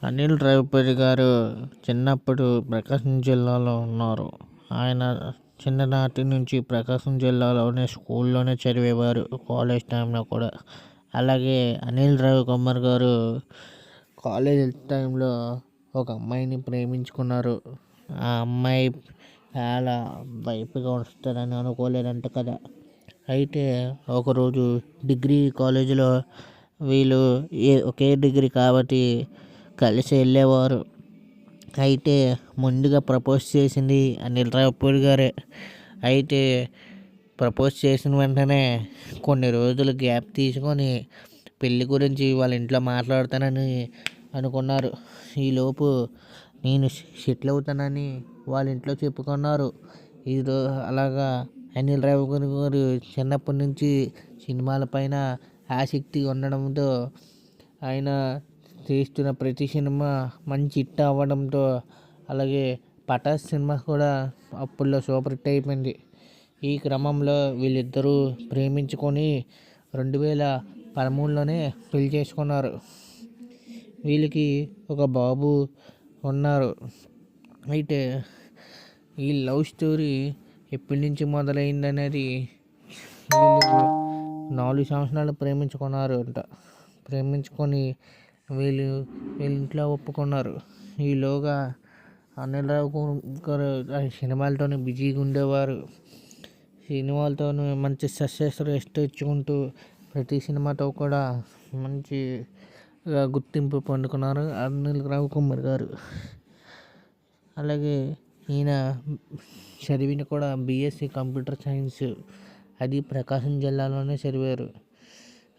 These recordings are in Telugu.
అనిల్ రావిపూడి గారు చిన్నప్పుడు ప్రకాశం జిల్లాలో ఉన్నారు. ఆయన చిన్ననాటి నుంచి ప్రకాశం జిల్లాలోనే స్కూల్లోనే చదివేవారు, కాలేజ్ టైంలో కూడా. అలాగే అనిల్ రావికుమార్ గారు కాలేజ్ టైంలో ఒక అమ్మాయిని ప్రేమించుకున్నారు. ఆ అమ్మాయి చాలా వైపుగా వస్తుందని అనుకోలేదంట కదా. అయితే ఒకరోజు డిగ్రీ కాలేజీలో వీళ్ళు ఒకే డిగ్రీ కాబట్టి కలిసి వెళ్ళేవారు. అయితే ముందుగా ప్రపోజ్ చేసింది అనిల్ రావిపూడి గారే. అయితే ప్రపోజ్ చేసిన వెంటనే కొన్ని రోజులు గ్యాప్ తీసుకొని పెళ్ళి గురించి వాళ్ళ ఇంట్లో మాట్లాడతానని అనుకున్నారు. ఈలోపు నేను సెటిల్ అవుతానని వాళ్ళ ఇంట్లో చెప్పుకున్నారు. ఇది అలాగా అనిల్ రావిపూడి గారు చిన్నప్పటి నుంచి సినిమాల పైన ఆసక్తి ఉండడంతో ఆయన తీస్తున్న ప్రతి సినిమా మంచి హిట్ అవ్వడంతో, అలాగే పటాస్ సినిమా కూడా అప్పుల్లో సూపర్ హిట్ అయిపోయింది. ఈ క్రమంలో వీళ్ళిద్దరూ ప్రేమించుకొని 2013లోనే పెళ్లి చేసుకున్నారు. వీళ్ళకి ఒక బాబు ఉన్నారు. అయితే ఈ లవ్ స్టోరీ ఎప్పటి నుంచి మొదలైంది అనేది, వీళ్ళు 4 సంవత్సరాలు ప్రేమించుకున్నారు అంట. ప్రేమించుకొని వీళ్ళ ఇంట్లో ఒప్పుకున్నారు. ఈలోగా అనిల్ రావిపూడి గారు సినిమాలతోనే బిజీగా ఉండేవారు. సినిమాలతోనూ మంచి సక్సెస్ రేట్ తెచ్చుకుంటూ ప్రతి సినిమాతో కూడా మంచి గుర్తింపు పొందుకున్నారు అనిల్ రావికుమార్ గారు. అలాగే ఈయన చదివిన కూడా బీఎస్సీ కంప్యూటర్ సైన్స్, అది ప్రకాశం జిల్లాలోనే చదివారు.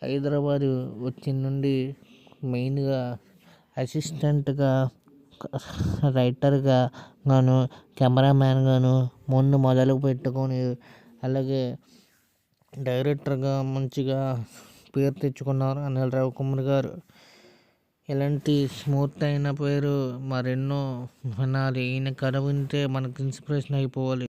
హైదరాబాదు వచ్చిన నుండి మెయిన్గా అసిస్టెంట్గా, రైటర్గా గాను, కెమెరామ్యాన్గాను ముందు మొదలు పెట్టుకొని, అలాగే డైరెక్టర్గా మంచిగా పేరు తెచ్చుకున్నారు అనిల్ రావికుమార్ గారు. ఇలాంటి స్మూత్ అయిన పేరు మరెన్నో వినాలి. ఈయన కథ వింటే మనకు ఇన్స్పిరేషన్ అయిపోవాలి.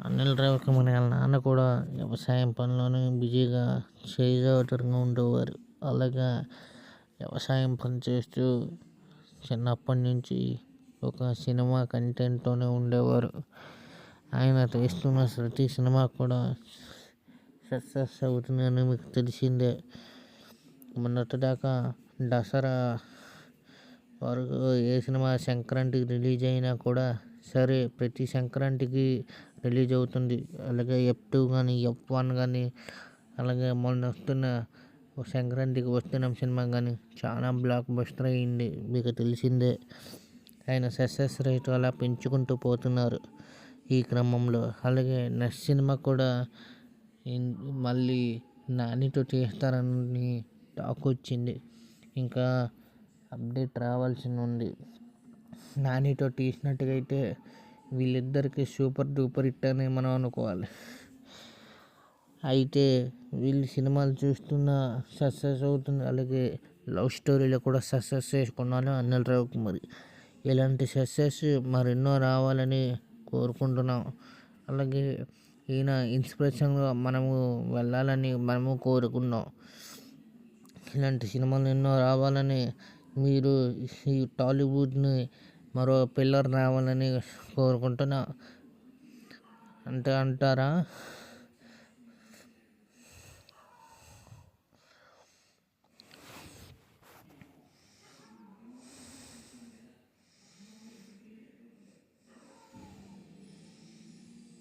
అనిల్ రావికుమార్ వాళ్ళ నాన్న కూడా వ్యవసాయం పనిలోనే బిజీగా చేజారుగా ఉండేవారు. అలాగా వ్యవసాయం పని చేస్తూ చిన్నప్పటి నుంచి ఒక సినిమా కంటెంట్తోనే ఉండేవారు. ఆయన తీస్తున్న ప్రతి సినిమా కూడా సక్సెస్ అవుతుందని మీకు తెలిసిందే. మొన్నటిదాకా దసరా వరకు ఏ సినిమా సంక్రాంతికి రిలీజ్ అయినా కూడా సరే, ప్రతి సంక్రాంతికి రిలీజ్ అవుతుంది. అలాగే F2 కానీ, F1 కానీ, అలాగే మొన్న వస్తున్న సంక్రాంతికి వస్తున్న సినిమా కానీ చాలా బ్లాక్ బస్టర్ అయ్యింది, మీకు తెలిసిందే. ఆయన సక్సెస్ రేట్ అలా పెంచుకుంటూ పోతున్నారు ఈ క్రమంలో. అలాగే నెక్స్ట్ సినిమా కూడా మళ్ళీ నానితో తీస్తారని టాక్ వచ్చింది. ఇంకా అప్డేట్ రావాల్సి ఉంది. నానితో తీసినట్టుగా అయితే వీళ్ళిద్దరికి సూపర్ డూపర్ హిట్ అని మనం అనుకోవాలి. అయితే వీళ్ళు సినిమాలు చూస్తున్న సక్సెస్ అవుతుంది. అలాగే లవ్ స్టోరీలో కూడా సక్సెస్ చేసుకున్నాను అనిల్ రావికుమార్. ఇలాంటి సక్సెస్ మరెన్నో రావాలని కోరుకుంటున్నాం. అలాగే ఈయన ఇన్స్పిరేషన్గా మనము వెళ్ళాలని మనము కోరుకున్నాం. ఇలాంటి సినిమాలు ఎన్నో రావాలని, మీరు ఈ టాలీవుడ్ని మరో పిల్లర్ రావాలని కోరుకుంటున్నా. అంటారా?